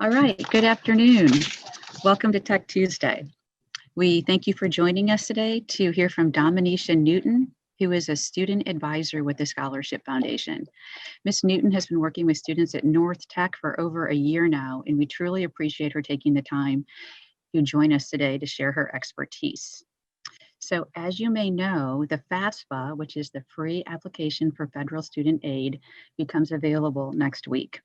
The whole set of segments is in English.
All right, good afternoon. Welcome to Tech Tuesday. We thank you for joining us today to hear from Dominisha Newton, who is a student advisor with the Scholarship Foundation. Ms. Newton has been working with students at North Tech for over a year now, and we truly appreciate her taking the time to join us today to share her expertise. So as you may know, the FAFSA, which is the Free Application for Federal Student Aid, becomes available next week.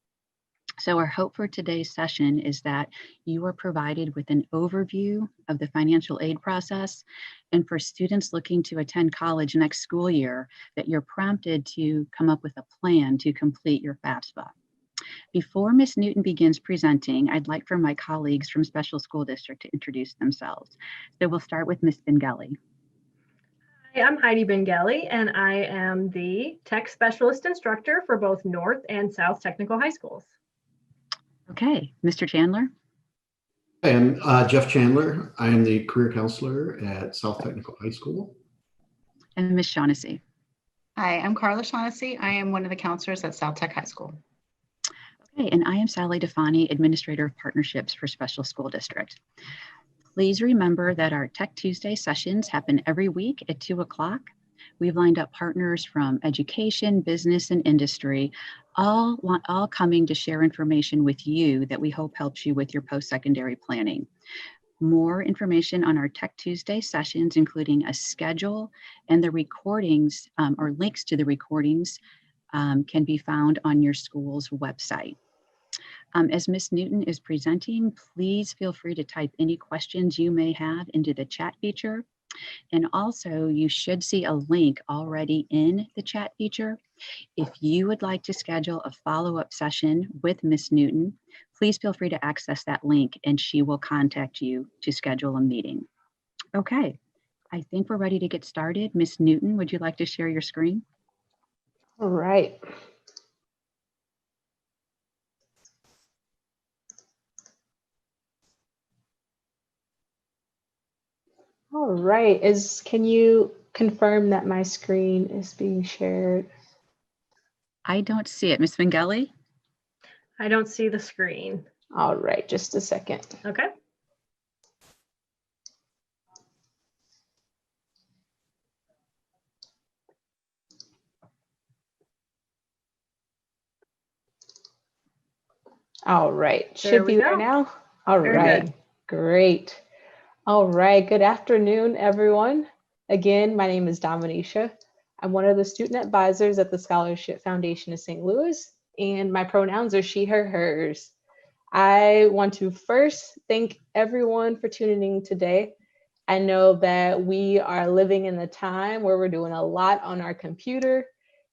So our hope for today's session is that you are provided with an overview of the financial aid process, and for students looking to attend college next school year, that you're prompted to come up with a plan to complete your FAFSA. Before Ms. Newton begins presenting, I'd like for my colleagues from Special School District to introduce themselves. So we'll start with Ms. Bengali. Hi, I'm Heidi Bengali, and I am the Tech Specialist Instructor for both North and South Technical High Schools. Okay, Mr. Chandler. I am Jeff Chandler. I am the career counselor at South Technical High School. And Ms. Shaughnessy. Hi, I'm Carla Shaughnessy. I am one of the counselors at South Tech High School. Okay, and I am Sally Defani, Administrator of Partnerships for Special School District. Please remember that our Tech Tuesday sessions happen every week at 2 o'clock. We've lined up partners from education, business, and industry, all coming to share information with you that we hope helps you with your post-secondary planning. More information on our Tech Tuesday sessions, including a schedule and the recordings or links to the recordings, can be found on your school's website. As Ms. Newton is presenting, please feel free to type any questions you may have into the chat feature. And also, you should see a link already in the chat feature. If you would like to schedule a follow-up session with Ms. Newton, please feel free to access that link and she will contact you to schedule a meeting. Okay, I think we're ready to get started. Ms. Newton, would you like to share your screen? All right. All right, can you confirm that my screen is being shared? I don't see it. Ms. Bengali? I don't see the screen. All right, just a second. Okay. All right, There should we be go. there now. All Very right, good. great. All right, good afternoon, everyone. Again, my name is Dominisha. I'm one of the student advisors at the Scholarship Foundation of St. Louis, and my pronouns are she, her, hers. I want to first thank everyone for tuning in today. I know that we are living in the time where we're doing a lot on our computer.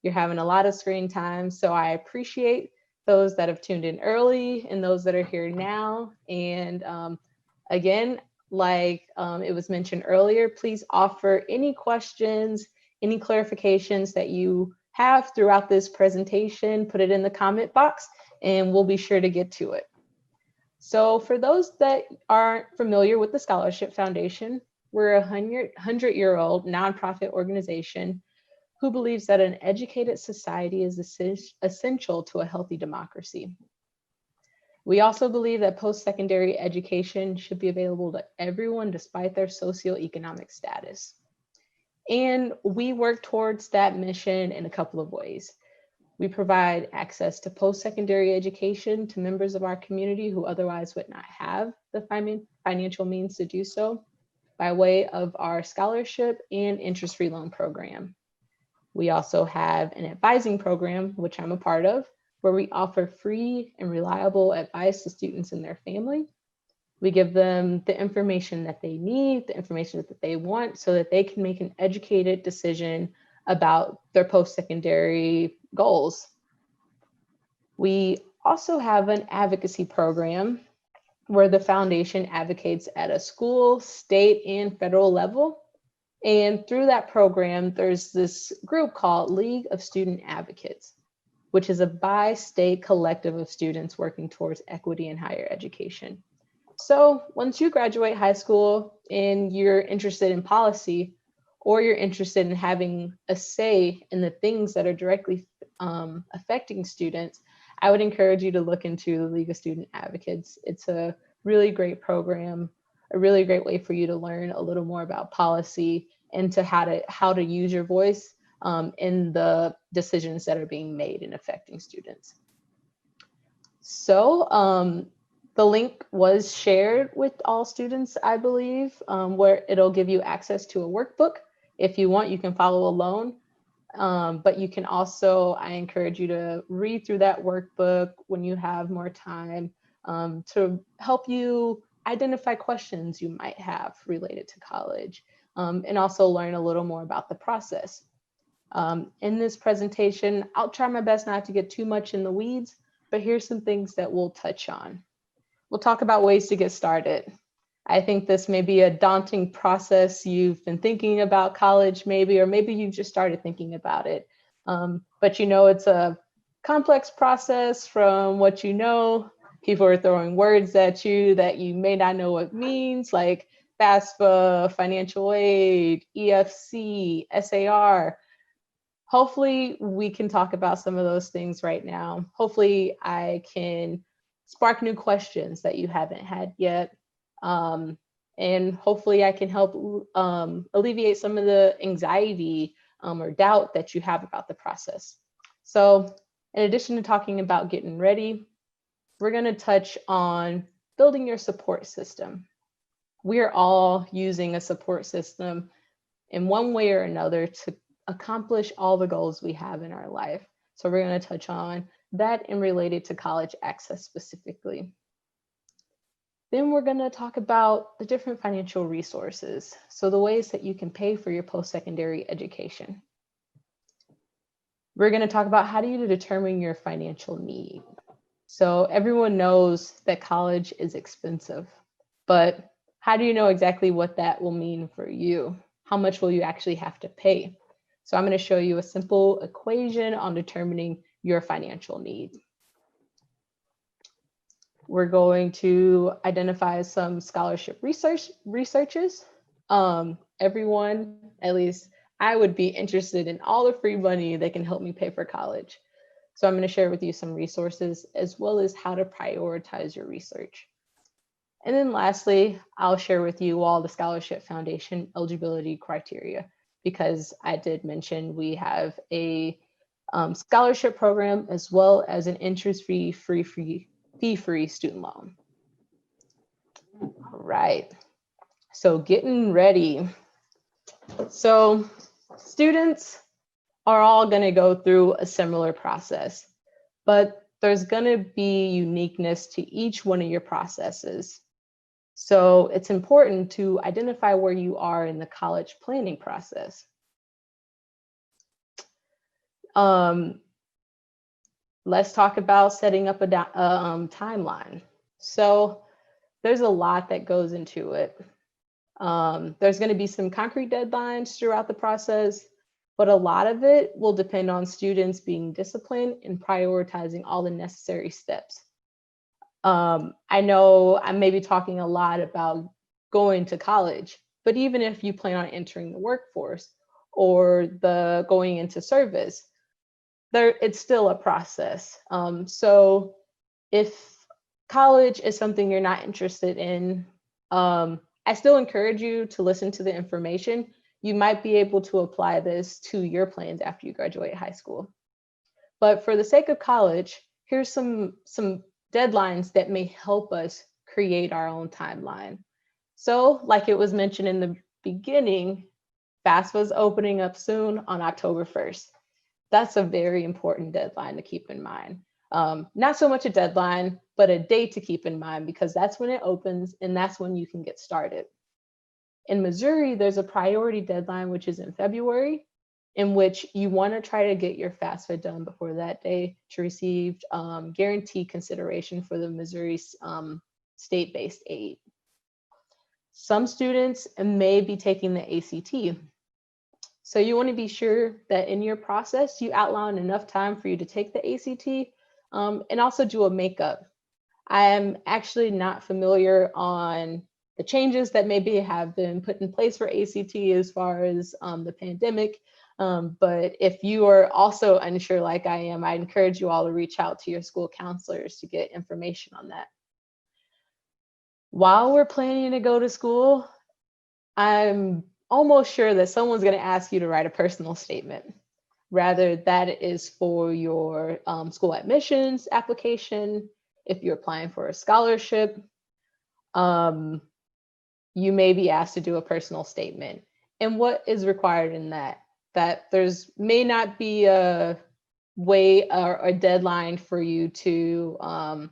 You're having a lot of screen time, so I appreciate those that have tuned in early and those that are here now. And again, like it was mentioned earlier, please offer any questions, any clarifications that you have throughout this presentation, put it in the comment box and we'll be sure to get to it. So for those that aren't familiar with the Scholarship Foundation, we're a 100-year-old nonprofit organization who believes that an educated society is essential to a healthy democracy. We also believe that post-secondary education should be available to everyone despite their socioeconomic status. And we work towards that mission in a couple of ways. We provide access to post-secondary education to members of our community who otherwise would not have the financial means to do so by way of our scholarship and interest-free loan program. We also have an advising program, which I'm a part of, where we offer free and reliable advice to students and their family. We give them the information that they need, the information that they want, so that they can make an educated decision about their post-secondary goals. We also have an advocacy program where the foundation advocates at a school, state, and federal level. And through that program, there's this group called League of Student Advocates, which is a bi-state collective of students working towards equity in higher education. So once you graduate high school and you're interested in policy, or you're interested in having a say in the things that are directly affecting students, I would encourage you to look into the League of Student Advocates. It's a really great program, a really great way for you to learn a little more about policy and to how to use your voice in the decisions that are being made and affecting students. So the link was shared with all students, I believe, where it'll give you access to a workbook. If you want, you can follow alone. But you can also, I encourage you to read through that workbook when you have more time to help you identify questions you might have related to college and also learn a little more about the process. In this presentation, I'll try my best not to get too much in the weeds, but here's some things that we'll touch on. We'll talk about ways to get started. I think this may be a daunting process. You've been thinking about college maybe, or maybe you've just started thinking about it. But you know, it's a complex process from what you know. People are throwing words at you that you may not know what it means, like FAFSA, financial aid, EFC, SAR. Hopefully we can talk about some of those things right now. Hopefully I can spark new questions that you haven't had yet. And hopefully I can help alleviate some of the anxiety or doubt that you have about the process. So in addition to talking about getting ready, we're going to touch on building your support system. We're all using a support system in one way or another to accomplish all the goals we have in our life. So we're going to touch on that and related to college access specifically. Then we're going to talk about the different financial resources. So the ways that you can pay for your post-secondary education. We're going to talk about how do you determine your financial need. So everyone knows that college is expensive, but how do you know exactly what that will mean for you? How much will you actually have to pay? So I'm going to show you a simple equation on determining your financial need. We're going to identify some scholarship researches. Everyone, at least I would be interested in all the free money that can help me pay for college. So I'm going to share with you some resources as well as how to prioritize your research. And then lastly, I'll share with you all the Scholarship Foundation eligibility criteria, because I did mention we have a scholarship program as well as an interest-free, fee-free student loan. All right, so getting ready. So students are all going to go through a similar process, but there's going to be uniqueness to each one of your processes. So it's important to identify where you are in the college planning process. Let's talk about setting up a timeline. So there's a lot that goes into it. There's going to be some concrete deadlines throughout the process, but a lot of it will depend on students being disciplined and prioritizing all the necessary steps. I know I may be talking a lot about going to college, but even if you plan on entering the workforce or going into service, it's still a process. So if college is something you're not interested in, I still encourage you to listen to the information. You might be able to apply this to your plans after you graduate high school. But for the sake of college, here's some deadlines that may help us create our own timeline. So like it was mentioned in the beginning, FAFSA is opening up soon on October 1st. That's a very important deadline to keep in mind. Not so much a deadline, but a date to keep in mind, because that's when it opens and that's when you can get started. In Missouri, there's a priority deadline, which is in February, in which you want to try to get your FAFSA done before that day to receive guaranteed consideration for the Missouri state-based aid. Some students may be taking the ACT. So you want to be sure that in your process, you outline enough time for you to take the ACT and also do a makeup. I am actually not familiar on the changes that maybe have been put in place for ACT as far as the pandemic. But if you are also unsure like I am, I encourage you all to reach out to your school counselors to get information on that. While we're planning to go to school, I'm almost sure that someone's going to ask you to write a personal statement. Rather, that is for your school admissions application. If you're applying for a scholarship, you may be asked to do a personal statement. And what is required in that? That there's may not be a way or a deadline for you to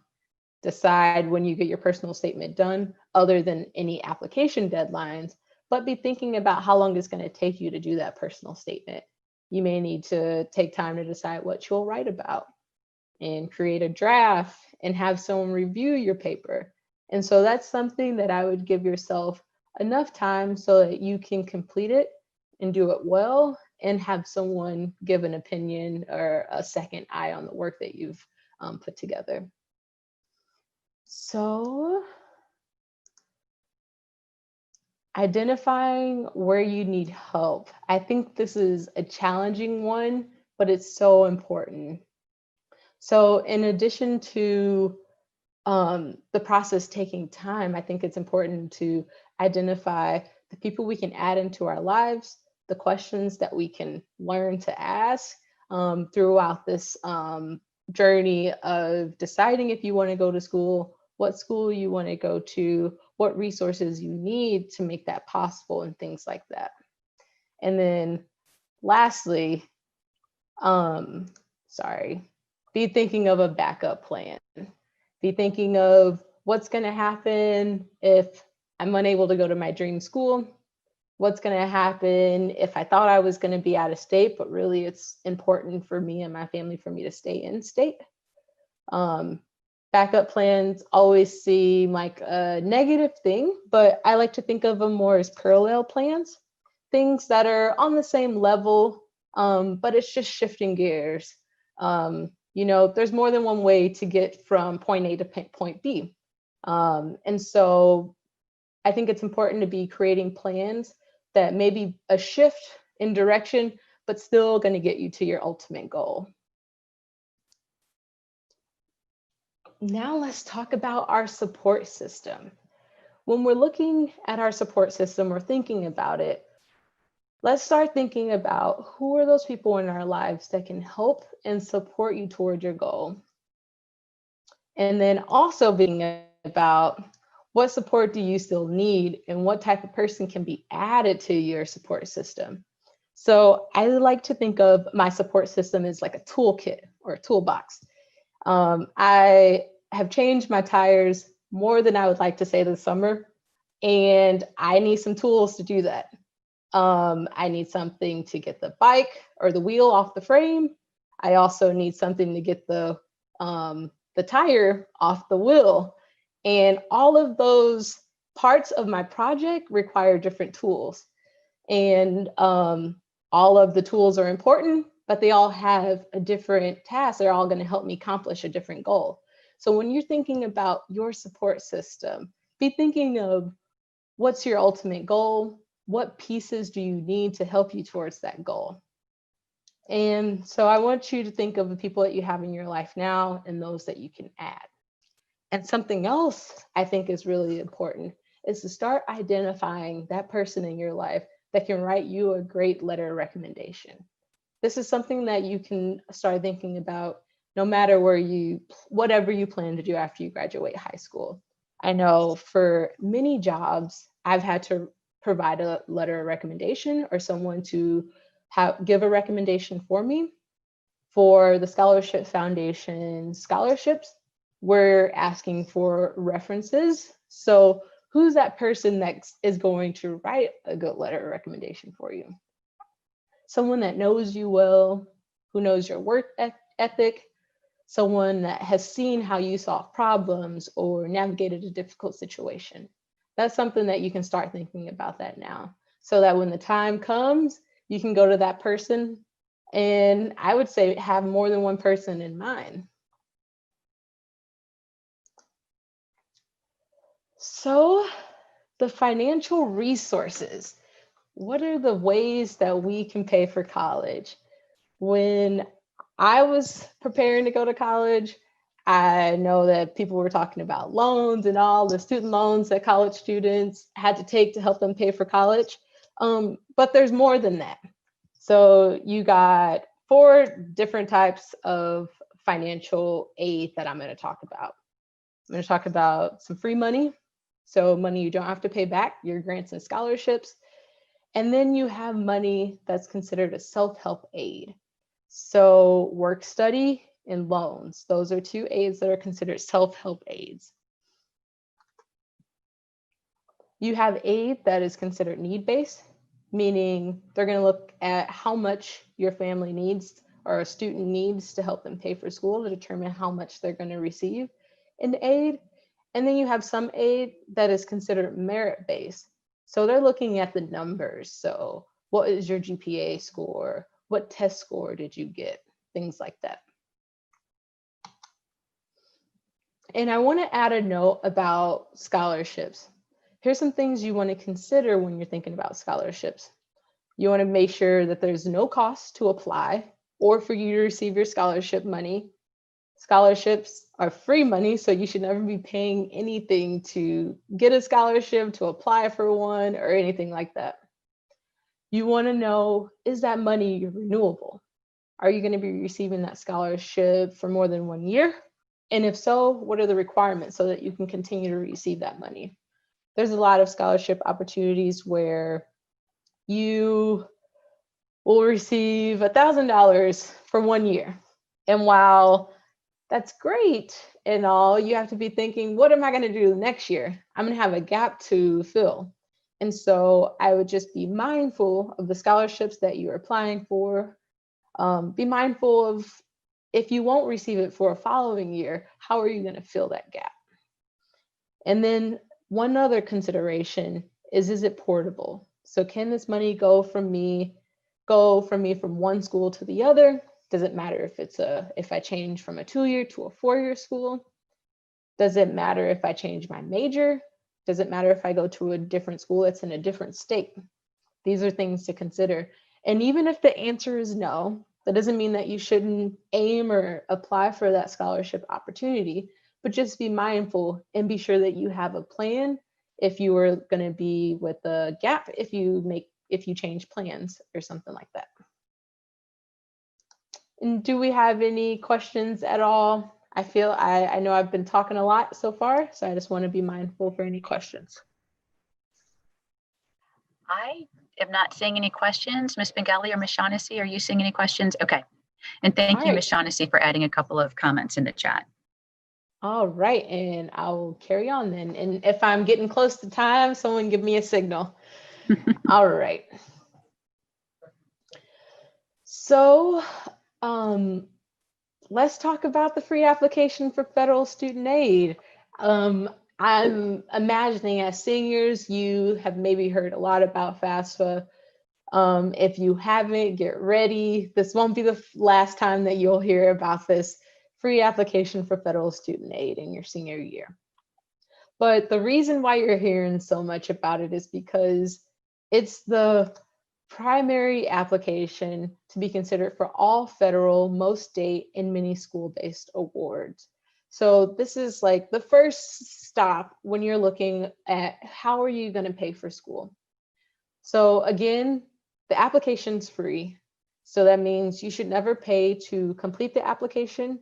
decide when you get your personal statement done, other than any application deadlines, but be thinking about how long it's going to take you to do that personal statement. You may need to take time to decide what you'll write about and create a draft and have someone review your paper. And so that's something that I would give yourself enough time so that you can complete it and do it well and have someone give an opinion or a second eye on the work that you've put together. So identifying where you need help. I think this is a challenging one, but it's so important. So in addition to the process taking time, I think it's important to identify the people we can add into our lives, the questions that we can learn to ask throughout this journey of deciding if you want to go to school, what school you want to go to, what resources you need to make that possible, and things like that. And then lastly, be thinking of a backup plan. Be thinking of what's going to happen if I'm unable to go to my dream school. What's going to happen if I thought I was going to be out of state, but really it's important for me and my family for me to stay in state. Backup plans always seem like a negative thing, but I like to think of them more as parallel plans, things that are on the same level, but it's just shifting gears. You know, there's more than one way to get from point A to point B. And so I think it's important to be creating plans that may be a shift in direction, but still going to get you to your ultimate goal. Now let's talk about our support system. When we're looking at our support system or thinking about it, let's start thinking about who are those people in our lives that can help and support you toward your goal. And then also being about what support do you still need and what type of person can be added to your support system. So I like to think of my support system as like a toolkit or a toolbox. I have changed my tires more than I would like to say this summer, and I need some tools to do that. I need something to get the bike or the wheel off the frame. I also need something to get the tire off the wheel. And all of those parts of my project require different tools. And all of the tools are important, but they all have a different task. They're all going to help me accomplish a different goal. So when you're thinking about your support system, be thinking of what's your ultimate goal? What pieces do you need to help you towards that goal? And so I want you to think of the people that you have in your life now and those that you can add. And something else I think is really important is to start identifying that person in your life that can write you a great letter of recommendation. This is something that you can start thinking about no matter whatever you plan to do after you graduate high school. I know for many jobs, I've had to provide a letter of recommendation or someone to give a recommendation for me. For the Scholarship Foundation scholarships, we're asking for references. So who's that person that is going to write a good letter of recommendation for you? Someone that knows you well, who knows your work ethic, someone that has seen how you solve problems or navigated a difficult situation. That's something that you can start thinking about that now, so that when the time comes, you can go to that person. And I would say have more than one person in mind. So the financial resources. what are the ways that we can pay for college? When I was preparing to go to college, I know that people were talking about loans and all the student loans that college students had to take to help them pay for college. But there's more than that. So you got 4 different types of financial aid that I'm going to talk about. I'm going to talk about some free money, so money you don't have to pay back, your grants and scholarships. And then you have money that's considered a self-help aid. So work study and loans, those are 2 aids that are considered self-help aids. You have aid that is considered need-based, meaning they're going to look at how much your family needs or a student needs to help them pay for school to determine how much they're going to receive in aid. And then you have some aid that is considered merit-based. So they're looking at the numbers. So what is your GPA score? What test score did you get? Things like that. And I want to add a note about scholarships. Here's some things you want to consider when you're thinking about scholarships. You want to make sure that there's no cost to apply or for you to receive your scholarship money. Scholarships are free money, so you should never be paying anything to get a scholarship, to apply for one, or anything like that. You want to know, is that money renewable? Are you going to be receiving that scholarship for more than 1 year? And if so, what are the requirements so that you can continue to receive that money? There's a lot of scholarship opportunities where you will receive $1,000 for 1 year. And while that's great and all, you have to be thinking, what am I going to do next year? I'm going to have a gap to fill. And so I would just be mindful of the scholarships that you're applying for. Be mindful of, if you won't receive it for a following year, how are you going to fill that gap? And then one other consideration is it portable? So can this money go from me from one school to the other? Does it matter if I change from a 2-year to a 4-year school? Does it matter if I change my major? Does it matter if I go to a different school that's in a different state? These are things to consider. And even if the answer is no, that doesn't mean that you shouldn't aim or apply for that scholarship opportunity, but just be mindful and be sure that you have a plan if you are going to be with a gap, if you change plans or something like that. And do we have any questions at all? I know I've been talking a lot so far, so I just want to be mindful for any questions. I am not seeing any questions. Ms. Bengali or Ms. Shaughnessy, are you seeing any questions? Okay. And thank All you, right. Ms. Shaughnessy, for adding a couple of comments in the chat. All right, and I'll carry on then. And if I'm getting close to time, someone give me a signal. All right. So let's talk about the free application for federal student aid. I'm imagining as seniors, you have maybe heard a lot about FAFSA. If you haven't, get ready. This won't be the last time that you'll hear about this free application for federal student aid in your senior year. But the reason why you're hearing so much about it is because it's the primary application to be considered for all federal, most state, and many school-based awards. So this is like the first stop when you're looking at how are you going to pay for school. So again, the application's free. So that means you should never pay to complete the application,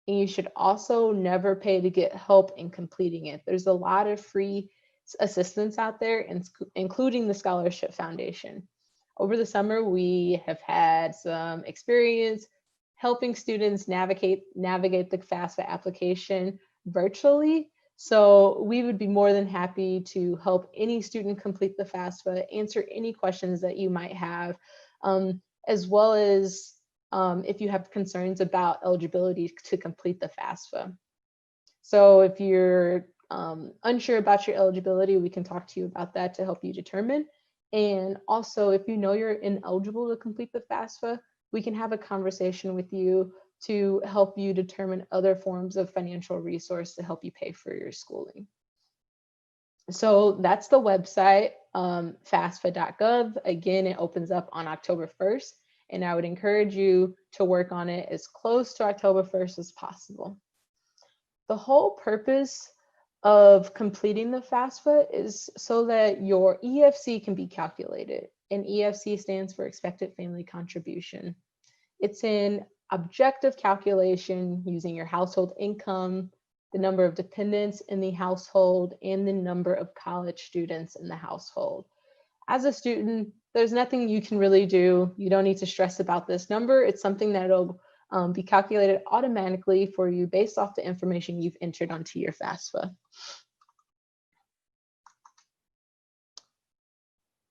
and you should also never pay to get help in completing it. There's a lot of free assistance out there, including the Scholarship Foundation. Over the summer, we have had some experience helping students navigate the FAFSA application virtually. So we would be more than happy to help any student complete the FAFSA, answer any questions that you might have, as well as if you have concerns about eligibility to complete the FAFSA. So if you're unsure about your eligibility, we can talk to you about that to help you determine. And also, if you know you're ineligible to complete the FAFSA, we can have a conversation with you to help you determine other forms of financial resource to help you pay for your schooling. So that's the website. FAFSA.gov. Again, it opens up on October 1st, and I would encourage you to work on it as close to October 1st as possible. The whole purpose of completing the FAFSA is so that your EFC can be calculated, and EFC stands for Expected Family Contribution. It's an objective calculation using your household income, the number of dependents in the household, and the number of college students in the household. As a student, there's nothing you can really do. You don't need to stress about this number. It's something that'll be calculated automatically for you based off the information you've entered onto your FAFSA.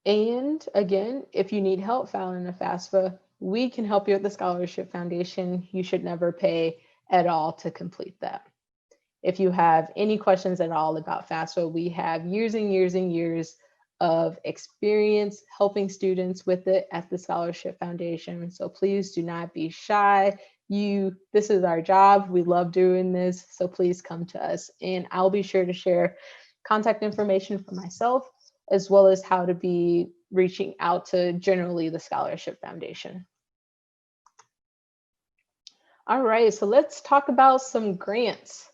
And again, if you need help filing a FAFSA, we can help you at the Scholarship Foundation. You should never pay at all to complete that. If you have any questions at all about FAFSA, we have years and years and years of experience helping students with it at the Scholarship Foundation. So please do not be shy. This is our job. We love doing this. So please come to us, and I'll be sure to share contact information for myself, as well as how to be reaching out to generally the Scholarship Foundation. All right, so let's talk about some grants.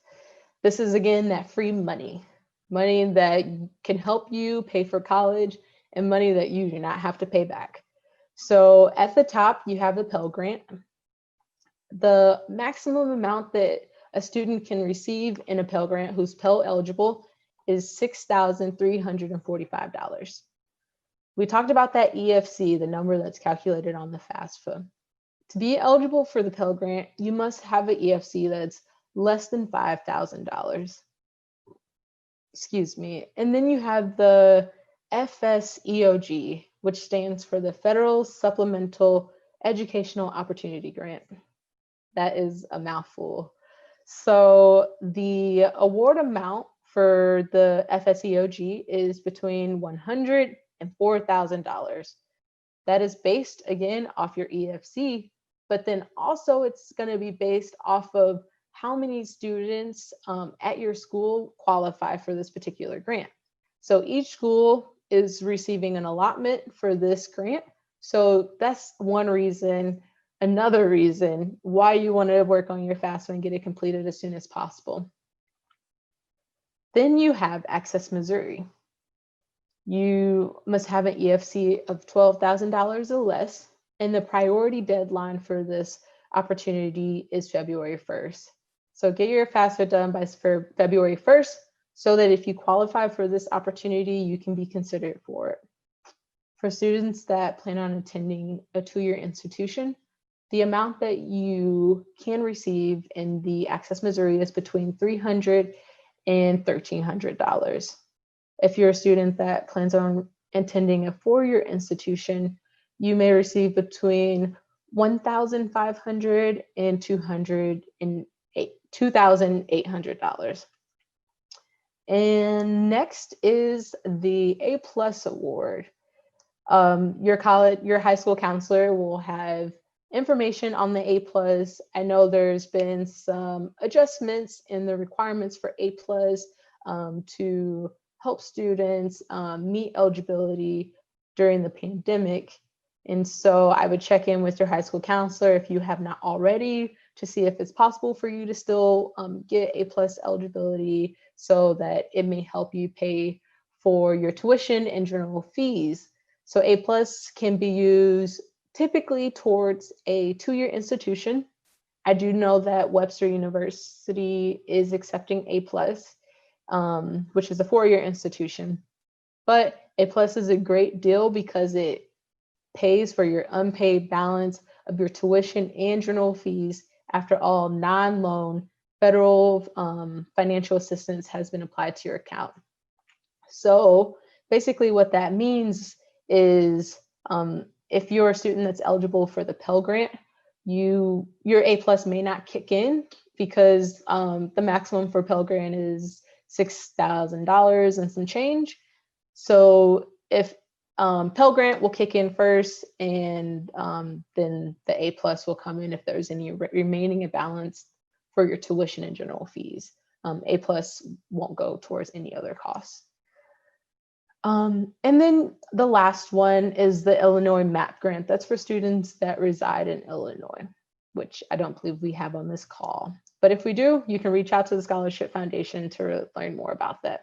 This is, again, that free money that can help you pay for college, and money that you do not have to pay back. So at the top, you have the Pell Grant. The maximum amount that a student can receive in a Pell Grant who's Pell eligible is $6,345. We talked about that EFC, the number that's calculated on the FAFSA. To be eligible for the Pell Grant, you must have an EFC that's less than $5,000. Excuse me. And then you have the FSEOG, which stands for the Federal Supplemental Educational Opportunity Grant. That is a mouthful. So the award amount for the FSEOG is between $100,000 and $4,000. That is based, again, off your EFC, but then also it's going to be based off of how many students at your school qualify for this particular grant. So each school is receiving an allotment for this grant. So that's one reason. Another reason why you want to work on your FAFSA and get it completed as soon as possible. Then you have Access Missouri. You must have an EFC of $12,000 or less, and the priority deadline for this opportunity is February 1st. So get your FAFSA done by February 1st, so that if you qualify for this opportunity, you can be considered for it. For students that plan on attending a two-year institution, the amount that you can receive in the Access Missouri is between $300 and $1,300. If you're a student that plans on attending a four-year institution, you may receive between $1,500 and $2,800. And next is the A+ award. Your high school counselor will have information on the A+. I know there's been some adjustments in the requirements for A+ to help students meet eligibility during the pandemic. And so I would check in with your high school counselor if you have not already, to see if it's possible for you to still get A+ eligibility, so that it may help you pay for your tuition and general fees. So A+ can be used typically towards a two-year institution. I do know that Webster University is accepting A+, which is a four-year institution. But A+ is a great deal because it pays for your unpaid balance of your tuition and general fees after all non-loan federal financial assistance has been applied to your account. So basically what that means is if you're a student that's eligible for the Pell Grant, your A+ may not kick in because the maximum for Pell Grant is $6,000 and some change. So if Pell Grant will kick in first, and then the A+ will come in if there's any remaining balance for your tuition and general fees. A+ won't go towards any other costs. And then the last one is the Illinois MAP grant. That's for students that reside in Illinois, which I don't believe we have on this call. But if we do, you can reach out to the Scholarship Foundation to learn more about that.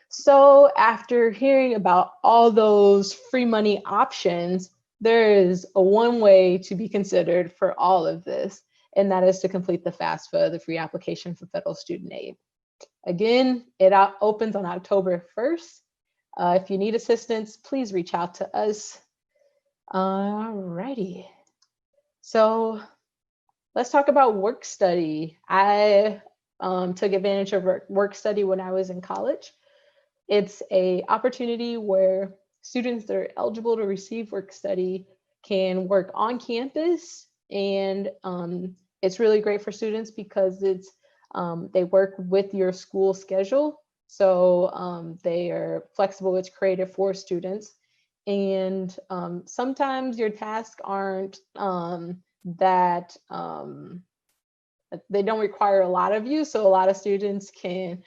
So after hearing about all those free money options, there is a one way to be considered for all of this, and that is to complete the FAFSA, the free application for federal student aid. Again, it opens on October 1st. If you need assistance, please reach out to us. Alrighty. So let's talk about work study. I took advantage of work study when I was in college. It's an opportunity where students that are eligible to receive work study can work on campus, and it's really great for students because it's they work with your school schedule, so they are flexible. It's creative for students, and sometimes your tasks aren't that they don't require a lot of you, so a lot of students can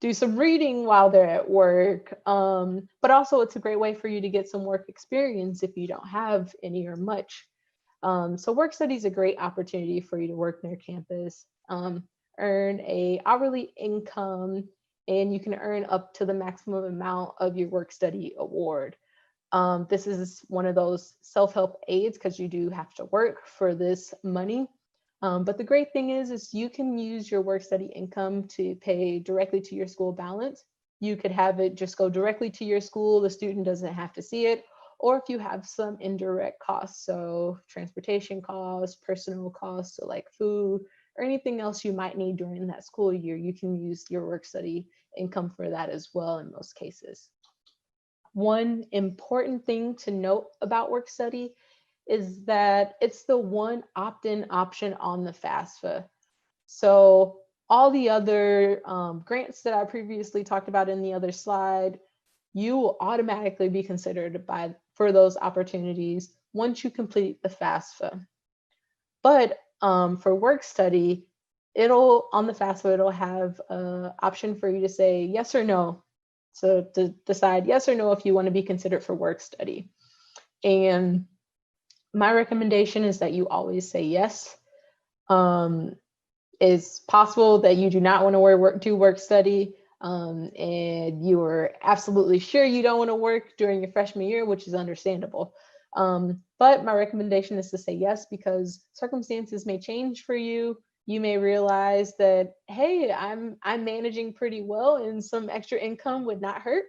do some reading while they're at work, but also it's a great way for you to get some work experience if you don't have any or much. So work study is a great opportunity for you to work near campus, earn a hourly income, and you can earn up to the maximum amount of your work study award. This is one of those self-help aids because you do have to work for this money. But the great thing is you can use your work study income to pay directly to your school balance. You could have it just go directly to your school. The student doesn't have to see it. Or if you have some indirect costs, so transportation costs, personal costs, so like food or anything else you might need during that school year, you can use your work study income for that as well in most cases. One important thing to note about work study is that it's the one opt-in option on the FAFSA. So all the other grants that I previously talked about in the other slide, you will automatically be considered for those opportunities once you complete the FAFSA. But for work study, on the FAFSA, it'll have an option for you to say yes or no. So to decide yes or no if you want to be considered for work study. And my recommendation is that you always say yes. It's possible that you do not want to do work study, and you are absolutely sure you don't want to work during your freshman year, which is understandable. But my recommendation is to say yes, because circumstances may change for you. You may realize that, hey, I'm managing pretty well and some extra income would not hurt.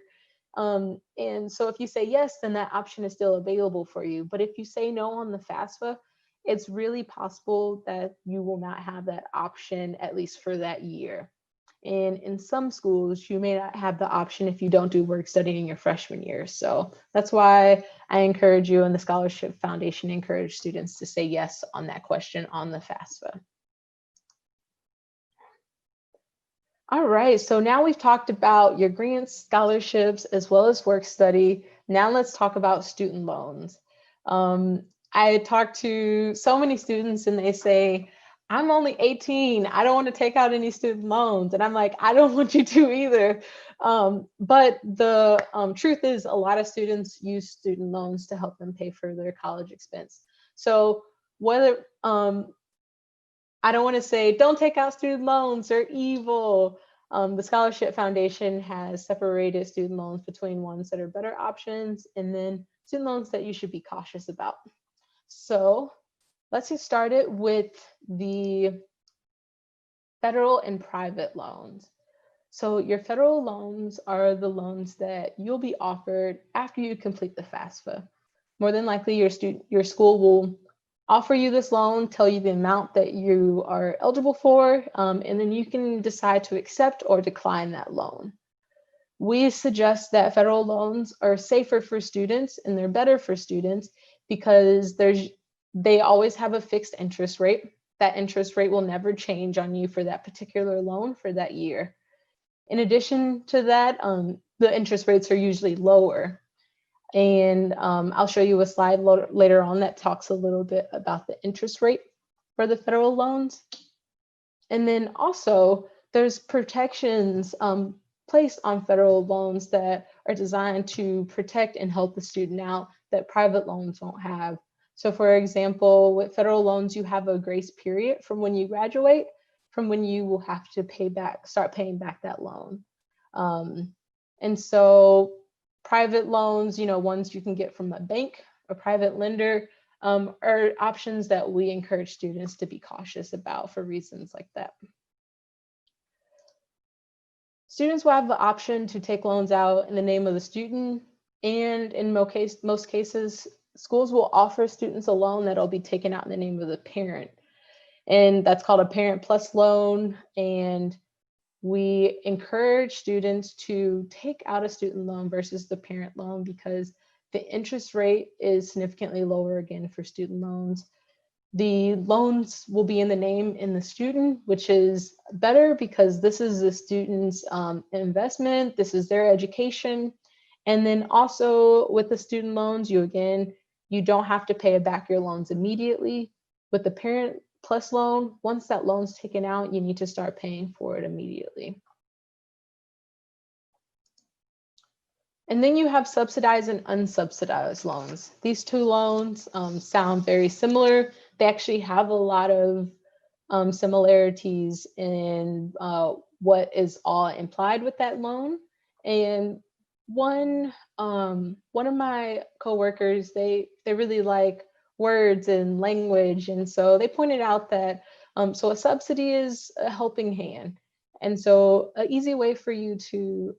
And so if you say yes, then that option is still available for you. But if you say no on the FAFSA, it's really possible that you will not have that option, at least for that year. And in some schools, you may not have the option if you don't do work study in your freshman year. So that's why I encourage you, and the Scholarship Foundation encourage students to say yes on that question on the FAFSA. All right, so now we've talked about your grants, scholarships, as well as work study. Now let's talk about student loans. I talked to so many students and they say, I'm only 18, I don't want to take out any student loans. And I'm like, I don't want you to either. But the truth is a lot of students use student loans to help them pay for their college expense. So whether, I don't want to say don't take out student loans, they're evil. The Scholarship Foundation has separated student loans between ones that are better options and then student loans that you should be cautious about. So let's get started with the federal and private loans. So your federal loans are the loans that you'll be offered after you complete the FAFSA. More than likely, your school will offer you this loan, tell you the amount that you are eligible for, and then you can decide to accept or decline that loan. We suggest that federal loans are safer for students and they're better for students because they always have a fixed interest rate. That interest rate will never change on you for that particular loan for that year. In addition to that, the interest rates are usually lower. And I'll show you a slide later on that talks a little bit about the interest rate for the federal loans. And then also there's protections placed on federal loans that are designed to protect and help the student out that private loans won't have. So for example, with federal loans, you have a grace period from when you graduate, from when you will have to start paying back that loan. And so private loans, ones you can get from a bank, a private lender, are options that we encourage students to be cautious about for reasons like that. Students will have the option to take loans out in the name of the student, and in most cases, schools will offer students a loan that'll be taken out in the name of the parent. And that's called a Parent Plus loan. And we encourage students to take out a student loan versus the parent loan because the interest rate is significantly lower again for student loans. The loans will be in the name in the student, which is better because this is the student's investment, this is their education. And then also with the student loans, you don't have to pay back your loans immediately. With the Parent Plus loan, once that loan's taken out, you need to start paying for it immediately. And then you have subsidized and unsubsidized loans. These two loans sound very similar. They actually have a lot of similarities in what is all implied with that loan. And one of my coworkers, they really like words and language, and so they pointed out that so a subsidy is a helping hand, and so an easy way for you to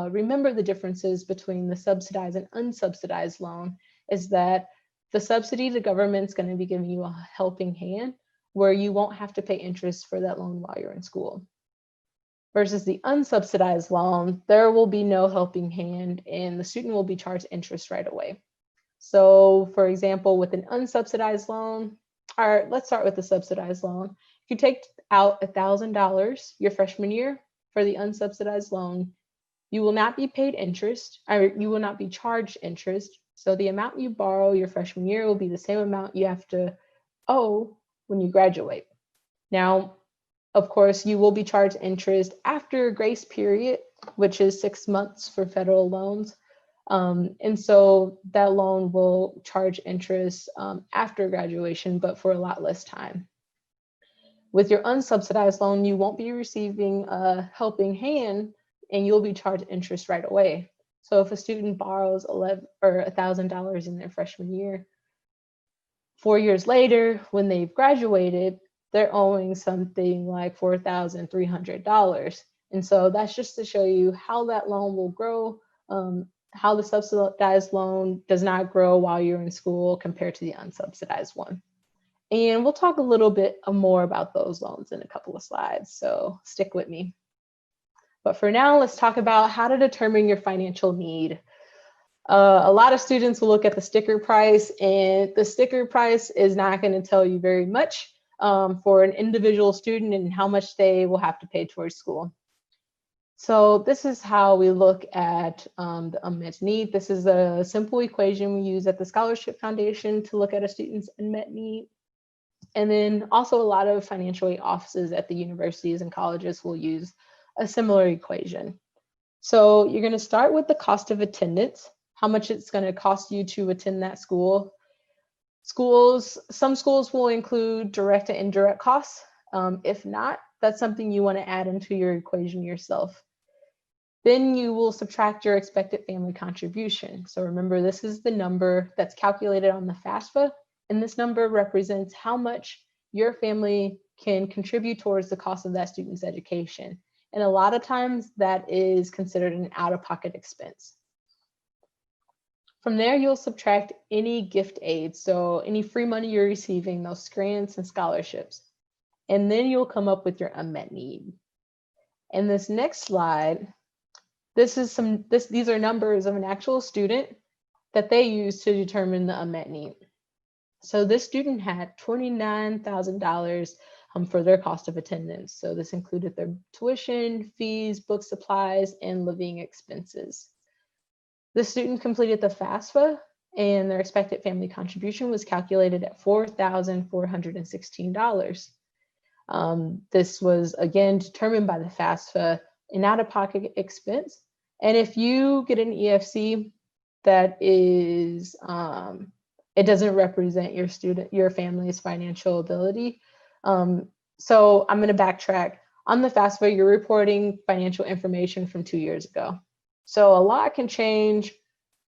remember the differences between the subsidized and unsubsidized loan is that the subsidy, the government's going to be giving you a helping hand where you won't have to pay interest for that loan while you're in school. Versus the unsubsidized loan, there will be no helping hand and the student will be charged interest right away. So for example, with an unsubsidized loan, or let's start with the subsidized loan. If you take out $1,000 your freshman year for the unsubsidized loan, you will not be paid interest, or you will not be charged interest. So the amount you borrow your freshman year will be the same amount you have to owe when you graduate. Now, of course, you will be charged interest after a grace period, which is 6 months for federal loans. And so that loan will charge interest after graduation, but for a lot less time. With your unsubsidized loan, you won't be receiving a helping hand and you'll be charged interest right away. So if a student borrows $1,000 in their freshman year, 4 years later, when they've graduated, they're owing something like $4,300. And so that's just to show you how that loan will grow, how the subsidized loan does not grow while you're in school compared to the unsubsidized one. And we'll talk a little bit more about those loans in a couple of slides, so stick with me. But for now, let's talk about how to determine your financial need. A lot of students will look at the sticker price, and the sticker price is not going to tell you very much for an individual student and how much they will have to pay towards school. So this is how we look at the unmet need. This is a simple equation we use at the Scholarship Foundation to look at a student's unmet need. And then also a lot of financial aid offices at the universities and colleges will use a similar equation. So you're going to start with the cost of attendance, how much it's going to cost you to attend that school. Some schools will include direct and indirect costs. If not, that's something you want to add into your equation yourself. Then you will subtract your expected family contribution. So remember, this is the number that's calculated on the FAFSA, and this number represents how much your family can contribute towards the cost of that student's education. And a lot of times that is considered an out-of-pocket expense. From there, you'll subtract any gift aid, so any free money you're receiving, those grants and scholarships. And then you'll come up with your unmet need. In this next slide, these are numbers of an actual student that they use to determine the unmet need. So this student had $29,000 for their cost of attendance. So this included their tuition, fees, book supplies, and living expenses. The student completed the FAFSA and their expected family contribution was calculated at $4,416. This was again determined by the FAFSA an out-of-pocket expense. And if you get an EFC that is, it doesn't represent your family's financial ability. So I'm going to backtrack. On the FAFSA, you're reporting financial information from 2 years ago. So a lot can change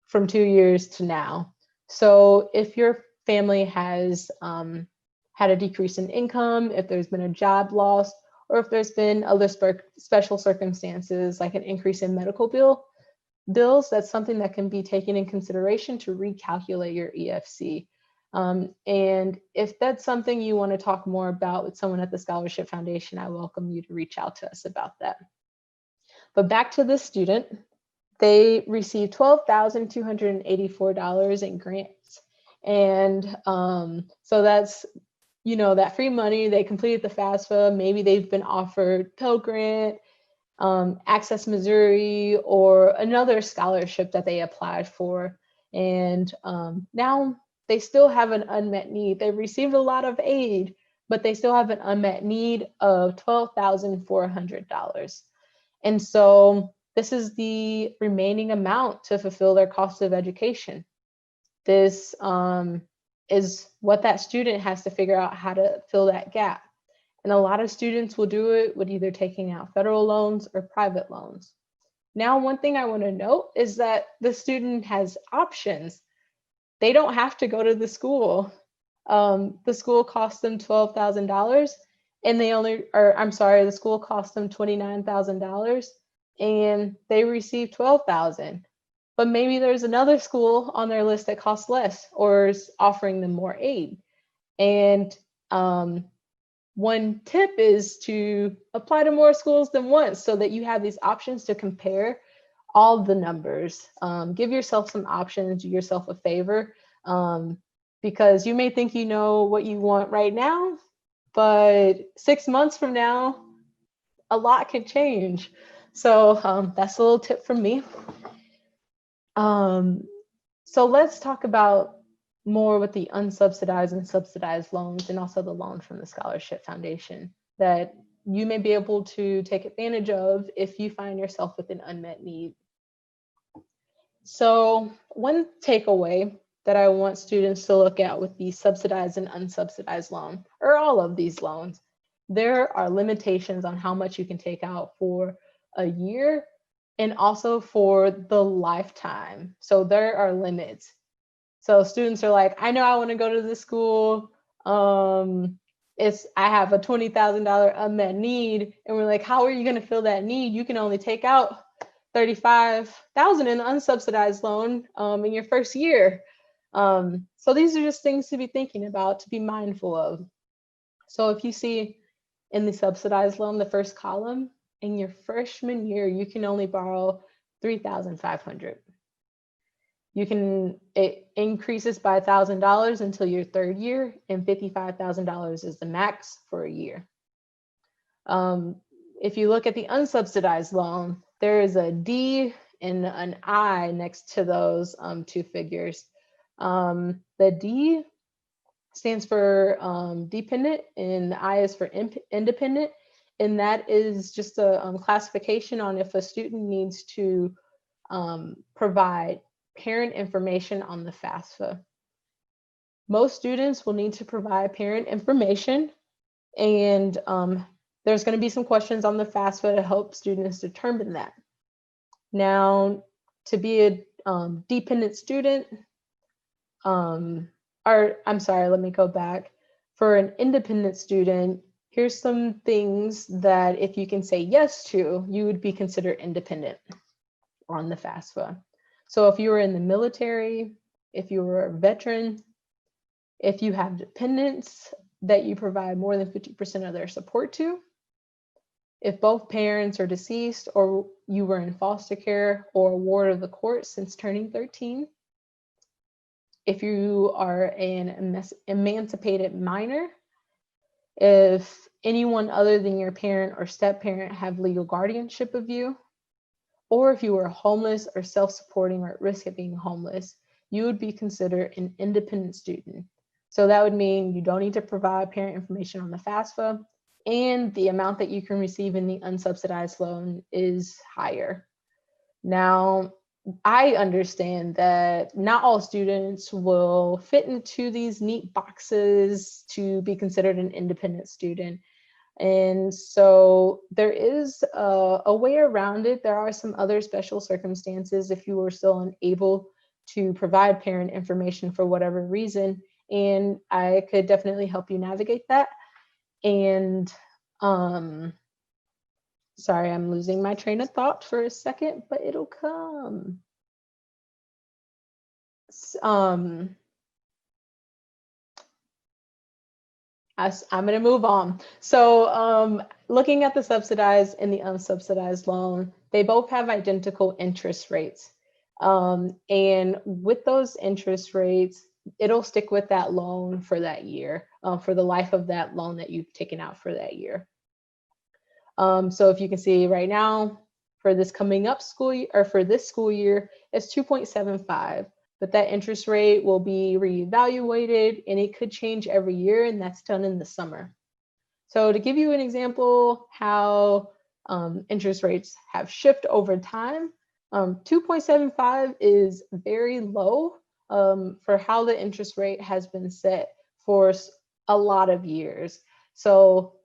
from 2 years to now. So if your family has had a decrease in income, if there's been a job loss, or if there's been other special circumstances like an increase in medical bills, that's something that can be taken in consideration to recalculate your EFC. And if that's something you want to talk more about with someone at the Scholarship Foundation, I welcome you to reach out to us about that. But back to the student, they received $12,284 in grants. And so that's, that free money. They completed the FAFSA. Maybe they've been offered Pell Grant, Access Missouri, or another scholarship that they applied for. And now they still have an unmet need. They've received a lot of aid, but they still have an unmet need of $12,400. And so this is the remaining amount to fulfill their cost of education. This is what that student has to figure out how to fill that gap. And a lot of students will do it with either taking out federal loans or private loans. Now, one thing I want to note is that the student has options. They don't have to go to the school. The school costs them $12,000 and the school costs them $29,000 and they receive $12,000. But maybe there's another school on their list that costs less or is offering them more aid. And one tip is to apply to more schools than once so that you have these options to compare all the numbers. Give yourself some options, do yourself a favor, because you may think you know what you want right now, but 6 months from now, a lot could change. So that's a little tip from me. So let's talk about more with the unsubsidized and subsidized loans, and also the loan from the Scholarship Foundation that you may be able to take advantage of if you find yourself with an unmet need. So one takeaway that I want students to look at with the subsidized and unsubsidized loan, or all of these loans, there are limitations on how much you can take out for a year and also for the lifetime. So there are limits. So students are like, I know I want to go to this school. I have a $20,000 unmet need. And we're like, how are you going to fill that need? You can only take out $35,000 in the unsubsidized loan in your first year. So these are just things to be thinking about, to be mindful of. So if you see in the subsidized loan, the first column, in your freshman year, you can only borrow $3,500. It increases by $1,000 until your third year, and $55,000 is the max for a year. If you look at the unsubsidized loan, there is a D and an I next to those two figures. The D stands for dependent, and the I is for independent. And that is just a classification on if a student needs to provide parent information on the FAFSA. Most students will need to provide parent information, and there's going to be some questions on the FAFSA to help students determine that. Now, to be a dependent student, let me go back. For an independent student, here's some things that if you can say yes to, you would be considered independent on the FAFSA. So if you were in the military, if you were a veteran, if you have dependents that you provide more than 50% of their support to, if both parents are deceased, or you were in foster care or a ward of the court since turning 13, if you are an emancipated minor, if anyone other than your parent or step-parent have legal guardianship of you, or if you were homeless or self-supporting or at risk of being homeless, you would be considered an independent student. So that would mean you don't need to provide parent information on the FAFSA. and the amount that you can receive in the unsubsidized loan is higher. Now, I understand that not all students will fit into these neat boxes to be considered an independent student. And so there is a way around it. There are some other special circumstances if you were still unable to provide parent information for whatever reason. And I could definitely help you navigate that. And sorry, I'm losing my train of thought for a second, but it'll come. I'm going to move on. So looking at the subsidized and the unsubsidized loan, they both have identical interest rates. And with those interest rates, it'll stick with that loan for that year, for the life of that loan that you've taken out for that year. So if you can see right now, for this coming up school year, or for this school year, it's 2.75. But that interest rate will be reevaluated and it could change every year, and that's done in the summer. So to give you an example how interest rates have shifted over time, 2.75 is very low for how the interest rate has been set for a lot of years. So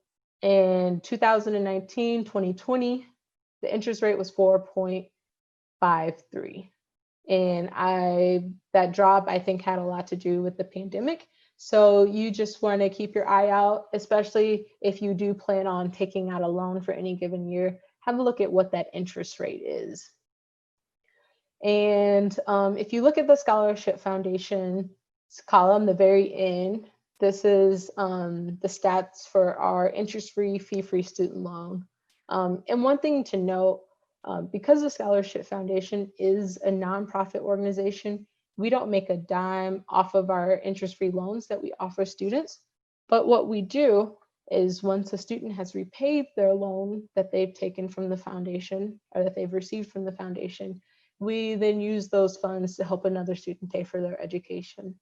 in 2019, 2020, the interest rate was 4.53. And that drop, I think, had a lot to do with the pandemic. So you just want to keep your eye out, especially if you do plan on taking out a loan for any given year. Have a look at what that interest rate is. And if you look at the Scholarship Foundation column, the very end, this is the stats for our interest-free, fee-free student loan. And one thing to note, because the Scholarship Foundation is a nonprofit organization, we don't make a dime off of our interest-free loans that we offer students. But what we do is once a student has repaid their loan that they've taken from the foundation or that they've received from the foundation, we then use those funds to help another student pay for their education.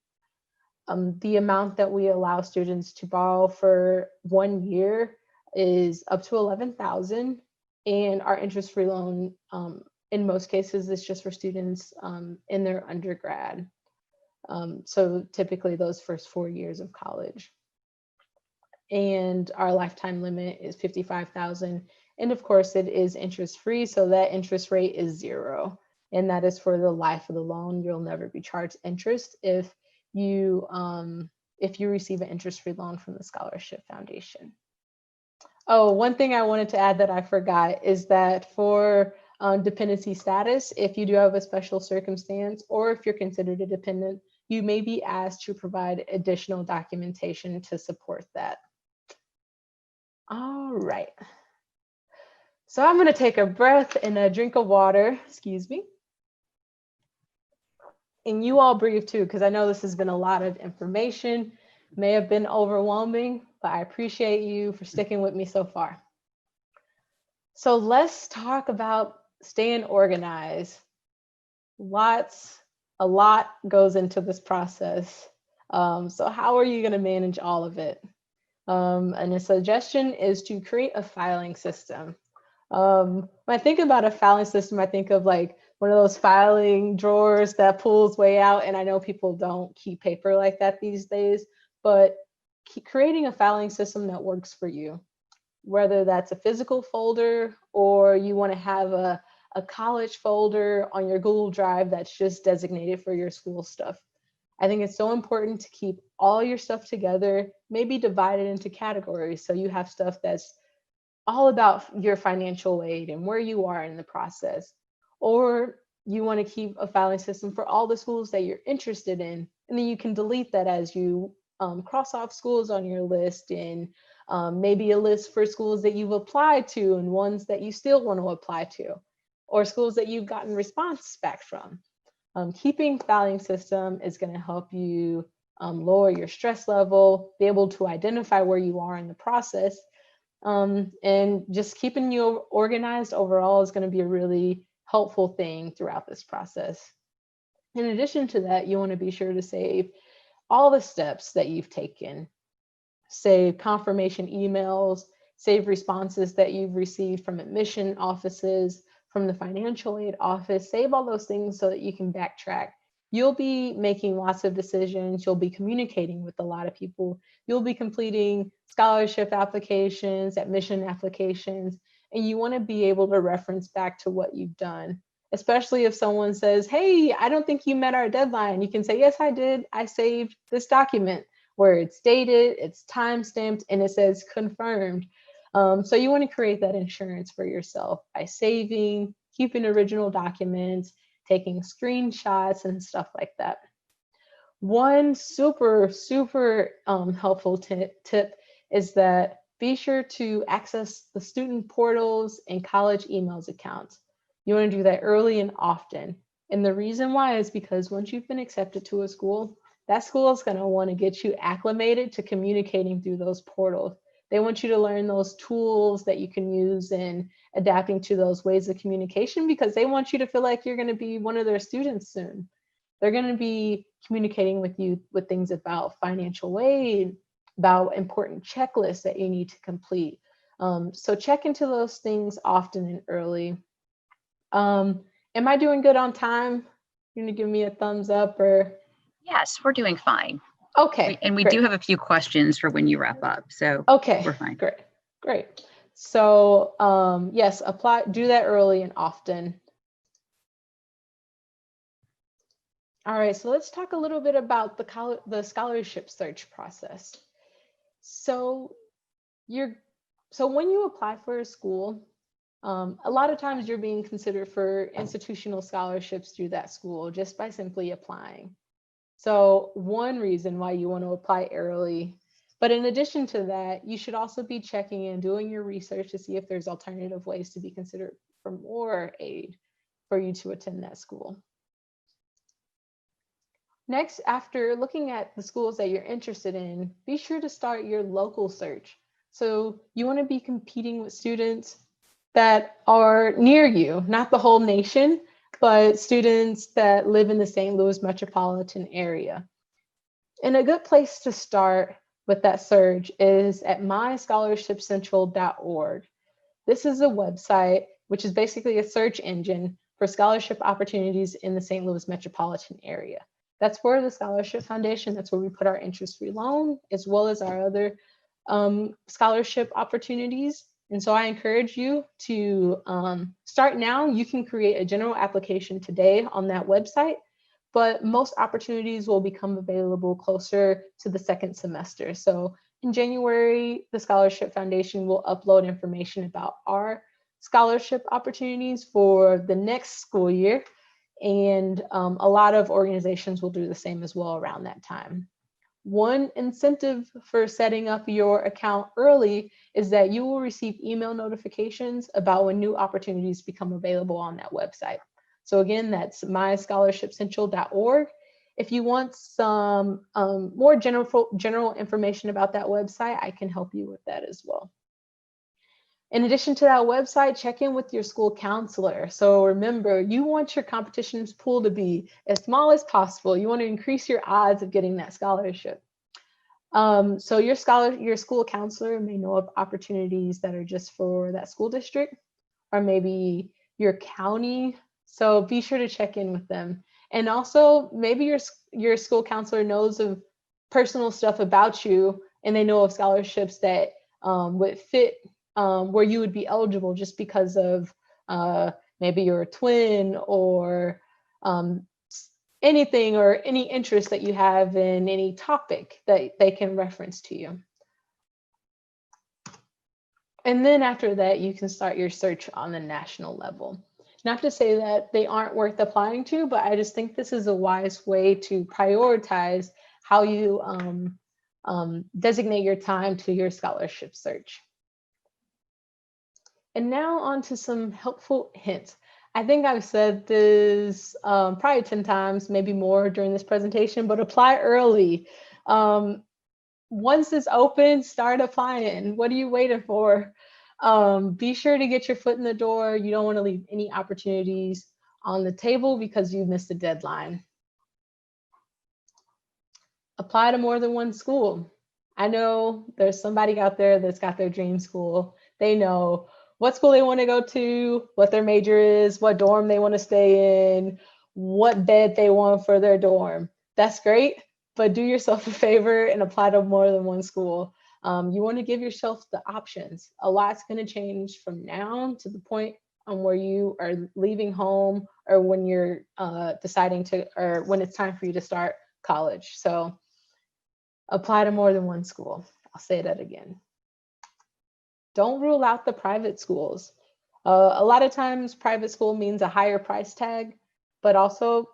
The amount that we allow students to borrow for 1 year is up to $11,000. And our interest-free loan, in most cases, is just for students in their undergrad. So typically those first 4 years of college. And our lifetime limit is $55,000. And of course, it is interest-free, so that interest rate is 0. And that is for the life of the loan. You'll never be charged interest if you receive an interest-free loan from the Scholarship Foundation. Oh, one thing I wanted to add that I forgot is that for dependency status, if you do have a special circumstance or if you're considered a dependent, you may be asked to provide additional documentation to support that. All right. So I'm going to take a breath and a drink of water, excuse me. And you all breathe too, because I know this has been a lot of information, may have been overwhelming, but I appreciate you for sticking with me so far. So let's talk about staying organized. A lot goes into this process. So how are you going to manage all of it? And a suggestion is to create a filing system. When I think about a filing system, I think of like one of those filing drawers that pulls way out. And I know people don't keep paper like that these days, but creating a filing system that works for you, whether that's a physical folder or you want to have a college folder on your Google Drive that's just designated for your school stuff. I think it's so important to keep all your stuff together, maybe divide it into categories. So you have stuff that's all about your financial aid and where you are in the process. Or you want to keep a filing system for all the schools that you're interested in. And then you can delete that as you cross off schools on your list, and maybe a list for schools that you've applied to and ones that you still want to apply to, or schools that you've gotten response back from. Keeping filing system is going to help you lower your stress level, be able to identify where you are in the process, and just keeping you organized overall is going to be a really helpful thing throughout this process. In addition to that, you want to be sure to save all the steps that you've taken. Save confirmation emails, save responses that you've received from admission offices, from the financial aid office, save all those things so that you can backtrack. You'll be making lots of decisions. You'll be communicating with a lot of people. You'll be completing scholarship applications, admission applications, and you want to be able to reference back to what you've done, especially if someone says, hey, I don't think you met our deadline. You can say, yes, I did. I saved this document where it's dated, it's time-stamped, and it says confirmed. So you want to create that insurance for yourself by saving, keeping original documents, taking screenshots and stuff like that. One super helpful tip is that be sure to access the student portals and college emails accounts. You want to do that early and often. And the reason why is because once you've been accepted to a school, that school is going to want to get you acclimated to communicating through those portals. They want you to learn those tools that you can use in adapting to those ways of communication, because they want you to feel like you're going to be one of their students soon. They're going to be communicating with you with things about financial aid, about important checklists that you need to complete. So check into those things often and early. Am I doing good on time? You're going to give me a thumbs up or? Yes, we're doing fine. Okay. And we great. do have a few questions for when you wrap up. So okay, we're fine. Great. So yes, do that early and often. All right, so let's talk a little bit about the scholarship search process. So when you apply for a school, a lot of times you're being considered for institutional scholarships through that school just by simply applying. So one reason why you want to apply early, but in addition to that, you should also be checking and doing your research to see if there's alternative ways to be considered for more aid for you to attend that school. Next, after looking at the schools that you're interested in, be sure to start your local search. So you want to be competing with students that are near you, not the whole nation, but students that live in the St. Louis metropolitan area. And a good place to start with that search is at myscholarshipcentral.org. This is a website which is basically a search engine for scholarship opportunities in the St. Louis metropolitan area. That's where the Scholarship Foundation, that's where we put our interest-free loan, as well as our other scholarship opportunities. And so I encourage you to start now. You can create a general application today on that website, but most opportunities will become available closer to the second semester. So in January, the Scholarship Foundation will upload information about our scholarship opportunities for the next school year. And a lot of organizations will do the same as well around that time. One incentive for setting up your account early is that you will receive email notifications about when new opportunities become available on that website. So again, that's myscholarshipcentral.org. If you want some more general information about that website, I can help you with that as well. In addition to that website, check in with your school counselor. So remember, you want your competitions pool to be as small as possible. You want to increase your odds of getting that scholarship. So your school counselor may know of opportunities that are just for that school district, or maybe your county. So be sure to check in with them. And also maybe your school counselor knows of personal stuff about you, and they know of scholarships that would fit where you would be eligible just because of maybe you're a twin or anything or any interest that you have in any topic that they can reference to you. And then after that, you can start your search on the national level. Not to say that they aren't worth applying to, but I just think this is a wise way to prioritize how you designate your time to your scholarship search. And now on to some helpful hints. I think I've said this probably 10 times, maybe more during this presentation, but apply early. Once it's open, start applying. What are you waiting for? Be sure to get your foot in the door. You don't want to leave any opportunities on the table because you missed the deadline. Apply to more than one school. I know there's somebody out there that's got their dream school. They know what school they want to go to, what their major is, what dorm they want to stay in, what bed they want for their dorm. That's great, but do yourself a favor and apply to more than one school. You want to give yourself the options. A lot's going to change from now to the point on where you are leaving home, or when you're deciding to, or when it's time for you to start college. So apply to more than one school. I'll say that again. Don't rule out the private schools. A lot of times private school means a higher price tag, but also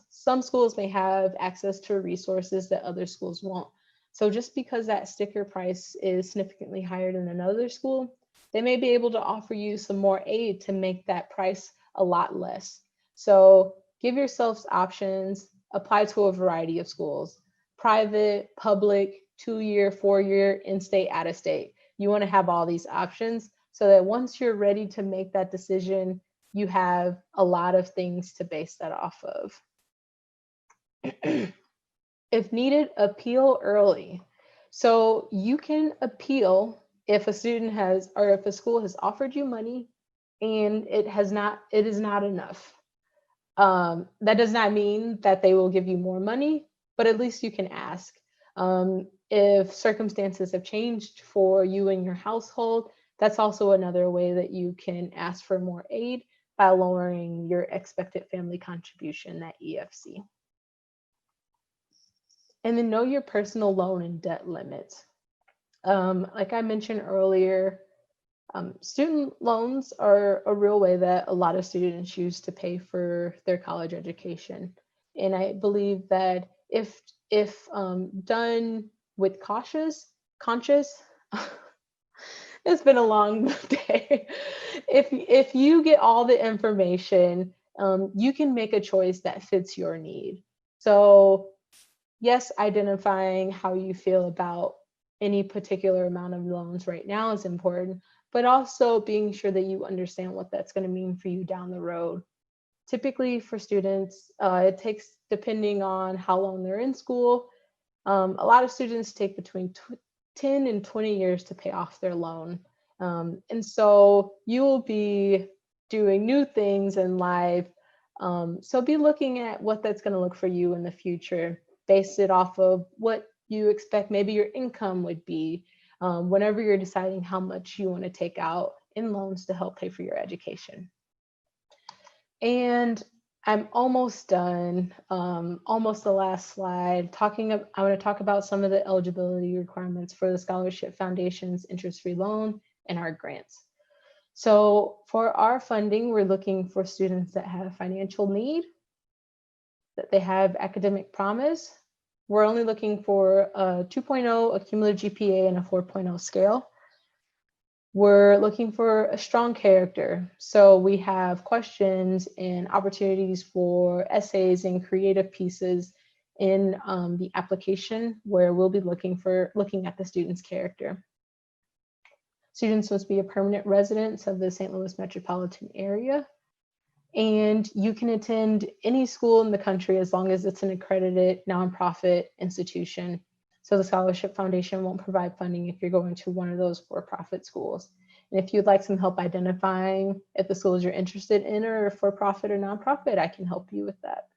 some schools may have access to resources that other schools won't. So just because that sticker price is significantly higher than another school, they may be able to offer you some more aid to make that price a lot less. So give yourselves options, apply to a variety of schools: private, public, 2-year, 4-year, in-state, out-of-state. You want to have all these options so that once you're ready to make that decision, you have a lot of things to base that off of. If needed, appeal early. So you can appeal if a student has, or if a school has offered you money and it is not enough. That does not mean that they will give you more money, but at least you can ask. If circumstances have changed for you and your household, that's also another way that you can ask for more aid by lowering your expected family contribution, that EFC. And then know your personal loan and debt limits. Like I mentioned earlier, student loans are a real way that a lot of students use to pay for their college education. And I believe that if done with conscious, it's been a long day. If you get all the information, you can make a choice that fits your need. So yes, identifying how you feel about any particular amount of loans right now is important, but also being sure that you understand what that's going to mean for you down the road. Typically for students, it takes, depending on how long they're in school, a lot of students take between 10 and 20 years to pay off their loan. And so you will be doing new things in life. So be looking at what that's going to look for you in the future. Base it off of what you expect maybe your income would be whenever you're deciding how much you want to take out in loans to help pay for your education. And I'm almost done, almost the last slide. I want to talk about some of the eligibility requirements for the Scholarship Foundation's interest-free loan and our grants. So for our funding, we're looking for students that have financial need, that they have academic promise. We're only looking for a 2.0, a cumulative GPA, and a 4.0 scale. We're looking for a strong character. So we have questions and opportunities for essays and creative pieces in the application, where we'll be looking at the student's character. Students must be a permanent resident of the St. Louis metropolitan area. And you can attend any school in the country as long as it's an accredited nonprofit institution. So the Scholarship Foundation won't provide funding if you're going to one of those for-profit schools. And if you'd like some help identifying if the schools you're interested in are for-profit or nonprofit, I can help you with that.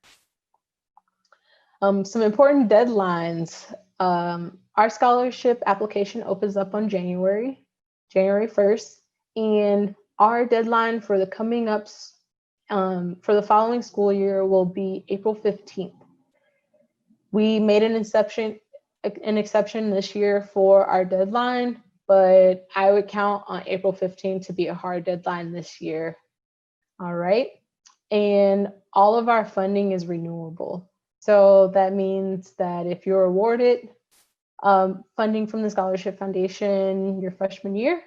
Some important deadlines. Our scholarship application opens up on January 1st, and our deadline for the coming ups for the following school year will be April 15th. We made an exception this year for our deadline, but I would count on April 15th to be a hard deadline this year. All right. And all of our funding is renewable. So that means that if you're awarded funding from the Scholarship Foundation your freshman year,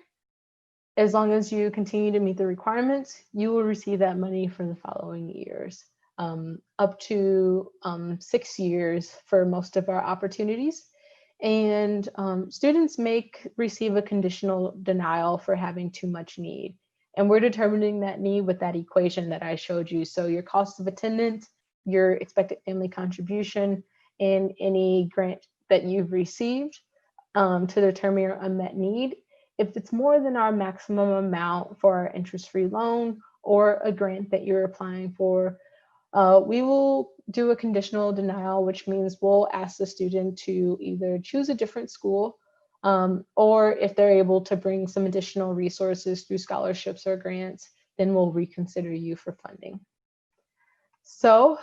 as long as you continue to meet the requirements, you will receive that money for the following years, up to 6 years for most of our opportunities. And students may receive a conditional denial for having too much need. And we're determining that need with that equation that I showed you. So your cost of attendance, your expected family contribution, and any grant that you've received to determine your unmet need. If it's more than our maximum amount for our interest-free loan or a grant that you're applying for, we will do a conditional denial, which means we'll ask the student to either choose a different school, or if they're able to bring some additional resources through scholarships or grants, then we'll reconsider you for funding. So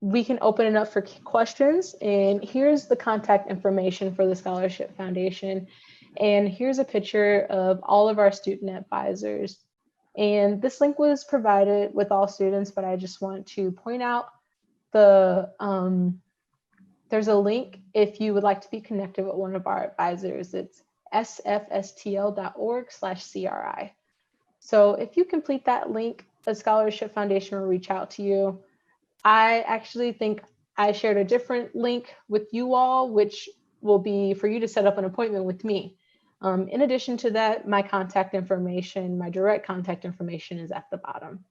we can open it up for questions, and here's the contact information for the Scholarship Foundation. And here's a picture of all of our student advisors. And this link was provided with all students, but I just want to point out there's a link if you would like to be connected with one of our advisors. It's sfstl.org/CRI. So if you complete that link, the Scholarship Foundation will reach out to you. I actually think I shared a different link with you all, which will be for you to set up an appointment with me. In addition to that, my contact information, my direct contact information is at the bottom.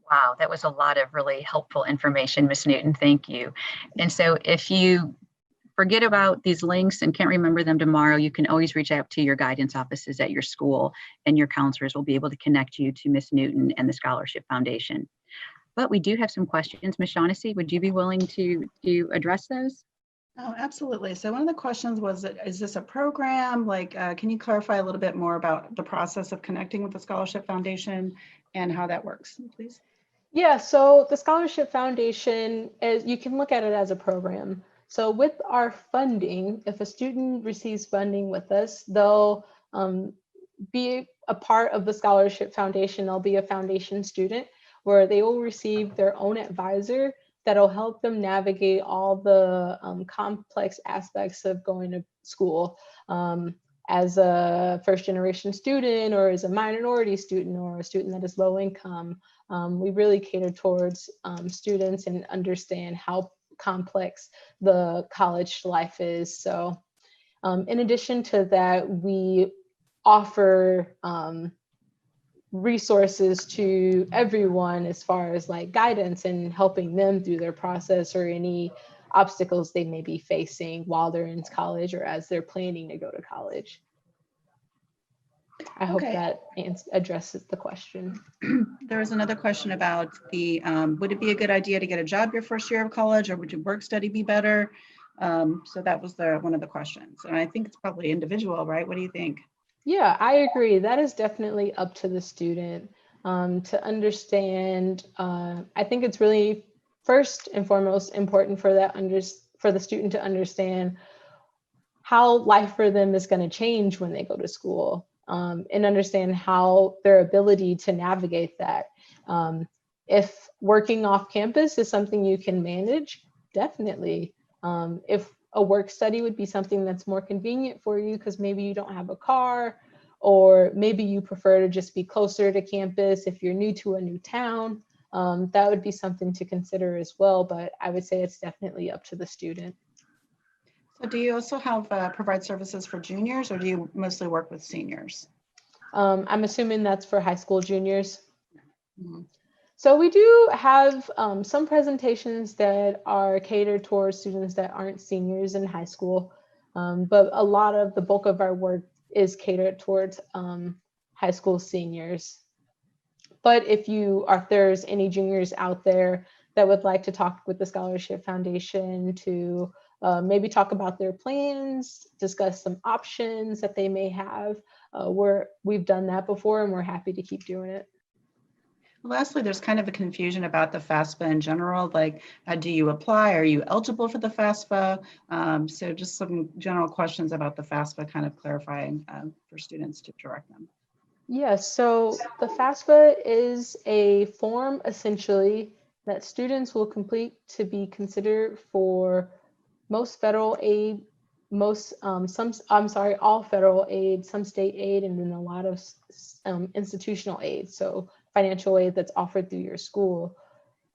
Wow, that was a lot of really helpful information, Ms. Newton. Thank you. And so if you forget about these links and can't remember them tomorrow, you can always reach out to your guidance offices at your school, and your counselors will be able to connect you to Ms. Newton and the Scholarship Foundation. But we do have some questions. Ms. Shaughnessy, would you be willing to address those? Oh, absolutely. So one of the questions was, is this a program? Like, can you clarify a little bit more about the process of connecting with the Scholarship Foundation and how that works, please? Yeah, so the Scholarship Foundation, you can look at it as a program. So with our funding, if a student receives funding with us, they'll be a part of the Scholarship Foundation. They'll be a foundation student where they will receive their own advisor that'll help them navigate all the complex aspects of going to school as a first-generation student, or as a minority student, or a student that is low income. We really cater towards students and understand how complex the college life is. So in addition to that, we offer resources to everyone as far as like guidance and helping them through their process or any obstacles they may be facing while they're in college or as they're planning to go to college. I hope that addresses the question. There was another question about the, would it be a good idea to get a job your first year of college, or would your work study be better? So that was one of the questions. And I think it's probably individual, right? What do you think? Yeah, I agree. That is definitely up to the student to understand. I think it's really first and foremost important for the student to understand how life for them is going to change when they go to school, and understand how their ability to navigate that. If working off campus is something you can manage, definitely. If a work study would be something that's more convenient for you because maybe you don't have a car, or maybe you prefer to just be closer to campus if you're new to a new town, that would be something to consider as well. But I would say it's definitely up to the student. So do you also have provide services for juniors, or do you mostly work with seniors? I'm assuming that's for high school juniors. Mm-hmm. So we do have some presentations that are catered towards students that aren't seniors in high school, but a lot of the bulk of our work is catered towards high school seniors. But if there's any juniors out there that would like to talk with the Scholarship Foundation to maybe talk about their plans, discuss some options that they may have, we've done that before and we're happy to keep doing it. Lastly, there's kind of a confusion about the FAFSA in general, like do you apply? Are you eligible for the FAFSA? So just some general questions about the FAFSA, kind of clarifying for students to direct them. Yes, so the FAFSA is a form essentially that students will complete to be considered for most federal aid, all federal aid, some state aid, and then a lot of institutional aid. So financial aid that's offered through your school.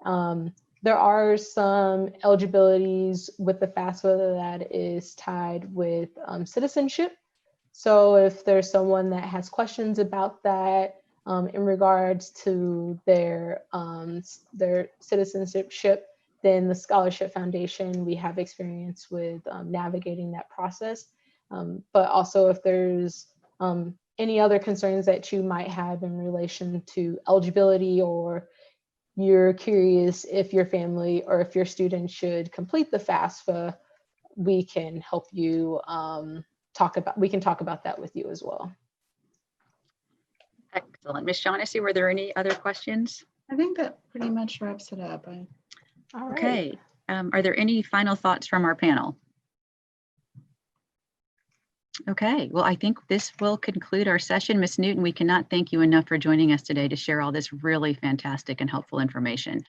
There are some eligibilities with the FAFSA that is tied with citizenship. So if there's someone that has questions about that in regards to their citizenship, then the Scholarship Foundation, we have experience with navigating that process. But also if there's any other concerns that you might have in relation to eligibility, or you're curious if your family or if your student should complete the FAFSA, we can help you talk about that with you as well. Excellent. Ms. Shaughnessy, were there any other questions? I think that pretty much wraps it up. All right. Okay. Are there any final thoughts from our panel? Okay, well, I think this will conclude our session. Ms. Newton, we cannot thank you enough for joining us today to share all this really fantastic and helpful information.